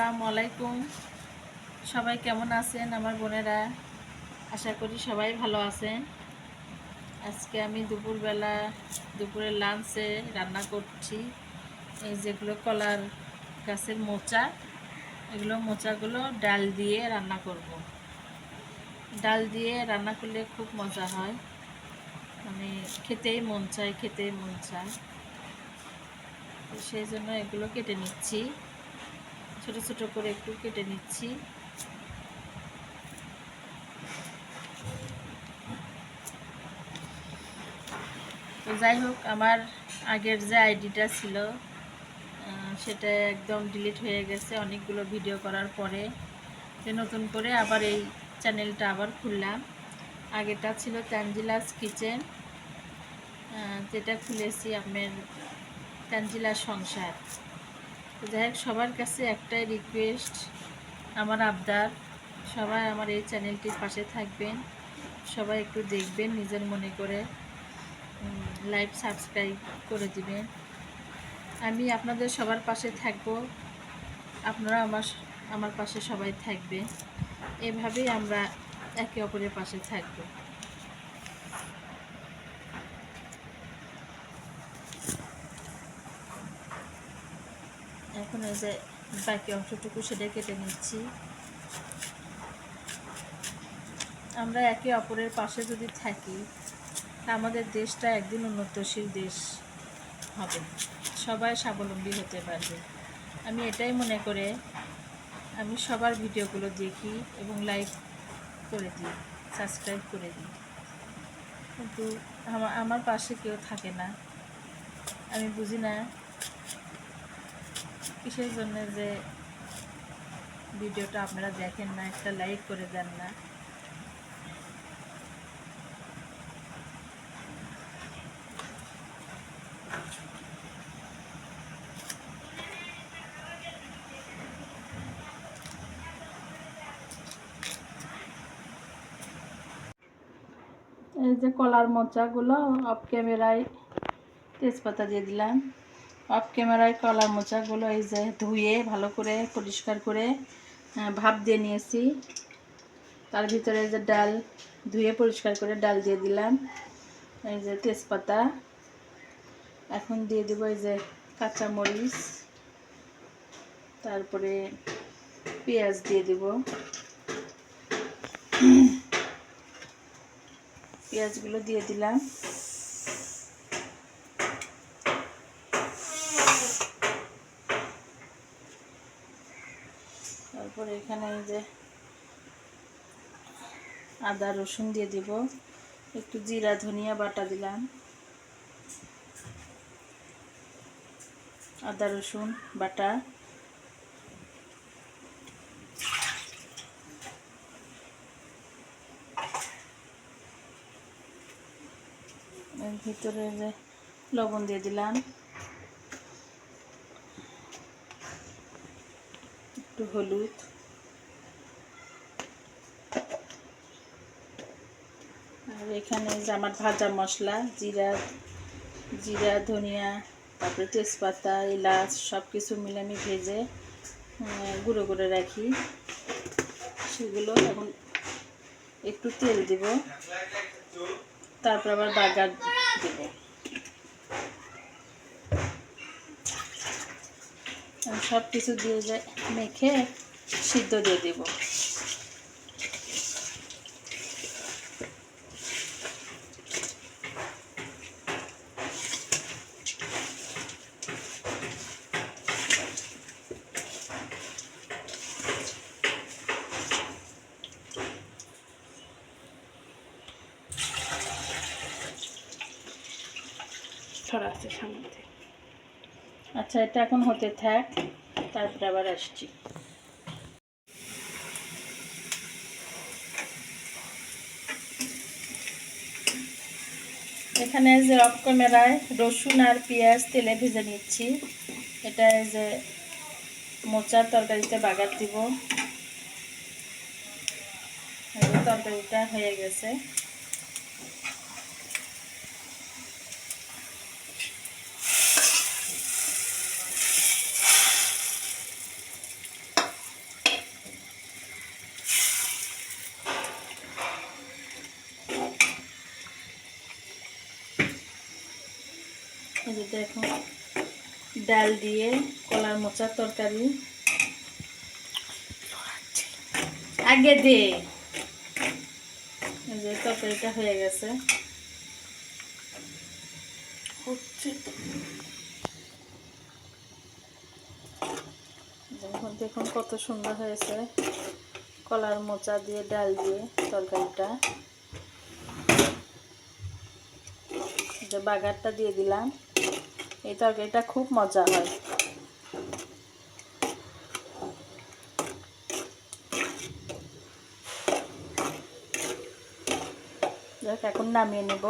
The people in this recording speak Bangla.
আসসালামু আলাইকুম। সবাই কেমন আছেন আমার বোনেরা? আশা করি সবাই ভালো আছেন। আজকে আমি দুপুরের লাঞ্চে রান্না করছি এই যেগুলো কলার গাছের মোচা, মোচাগুলো ডাল দিয়ে রান্না করব। ডাল দিয়ে রান্না করলে খুব মজা হয়, মানে খেতেই মন চায়। তো সেই জন্য এগুলো কেটে নিচ্ছি, ছোট ছোট করে একটু কেটে নিচ্ছি। তো যাই হোক, আমার আগের যে আইডিটা ছিল সেটা একদম ডিলিট হয়ে গেছে অনেকগুলো ভিডিও করার পরে। তো নতুন করে আবার এই চ্যানেলটা আবার খুললাম। আগেটা ছিল তানজিলাস কিচেন, যেটা খুলেছি আপনার তানজিলার সংসার। তো যাই হোক, সবার কাছে একটাই রিকোয়েস্ট, আমার আবদার, সবাই আমার এই চ্যানেলটির পাশে থাকবেন, সবাই একটু দেখবেন, নিজের মনে করে লাইক সাবস্ক্রাইব করে দিবেন। আমি আপনাদের সবার পাশে থাকব, আপনারা আমার পাশে সবাই থাকবেন। এভাবেই আমরা একে অপরের পাশে থাকব। এখন এই যে বাকি অংশটুকু সেটা কেটে নিচ্ছি। আমরা একে অপরের পাশে যদি থাকি, আমাদের দেশটা একদিন উন্নতশীল দেশ হবে, সবাই স্বাবলম্বী হতে পারবে। আমি এটাই মনে করে আমি সবার ভিডিওগুলো দেখি এবং লাইক করে দিই, সাবস্ক্রাইব করে দিই। কিন্তু আমার পাশে কেউ থাকে না। আমি বুঝি না কিসের জন্য যে ভিডিওটা আপনারা দেখেন না, একটা লাইক করে দেন না। এই যে কলার মোচাগুলো অফ ক্যামেরায় তেজপাতা দিয়ে দিলাম। অফ ক্যামেরায় কলার মোচাগুলো এই যে ধুয়ে ভালো করে পরিষ্কার করে ভাপ দিয়ে নিয়েছি। তার ভিতরে যে ডাল ধুয়ে পরিষ্কার করে ডাল দিয়ে দিলাম, এই যে তেজপাতা। এখন দিয়ে দেবো এই যে কাঁচামরিচ, তারপরে পেঁয়াজ দিয়ে দেব। পেঁয়াজগুলো দিয়ে দিলাম। তারপরে এখানে এই যে আদা রসুন দিয়ে দিব, একটু জিরা ধনিয়া বাটা দিলাম, আদা রসুন বাটা। এর ভিতরে যে লবণ দিয়ে দিলাম, একটু হলুদ, আর এখানে যে আমার ভাজা মশলা জিরা ধনিয়া, তারপরে তেজপাতা এলাচ সব কিছু মিলে আমি ভেজে গুঁড়ো করে রাখি, সেগুলো এখন একটু তেল দিব, তারপর আবার বাগার দেব। সব কিছু দিয়ে মেখে সিদ্ধ দিয়ে দেব। ছড়াচ্ছে সামনে। আচ্ছা, এটা এখন হতে থাক, তারপরে আবার আসছি। এখানে যে অফ ক্যামেরায় রসুন আর পেঁয়াজ তেলে ভেজে নিচ্ছি। এটা যে মোচার তরকারিতে বাগার দিব। তরকারিটা হয়ে গেছে। এই যে দেখো ডাল দিয়ে কলার মোচার তরকারি। আগে দে, এই যে তরকারিটা হয়ে গেছে। দেখুন দেখুন কত সুন্দর হয়েছে কলার মোচা দিয়ে ডাল দিয়ে তরকারিটা। যে বাগারটা দিয়ে দিলাম, এই তরকারিটা খুব মজা হয়। এখন নামিয়ে নেব।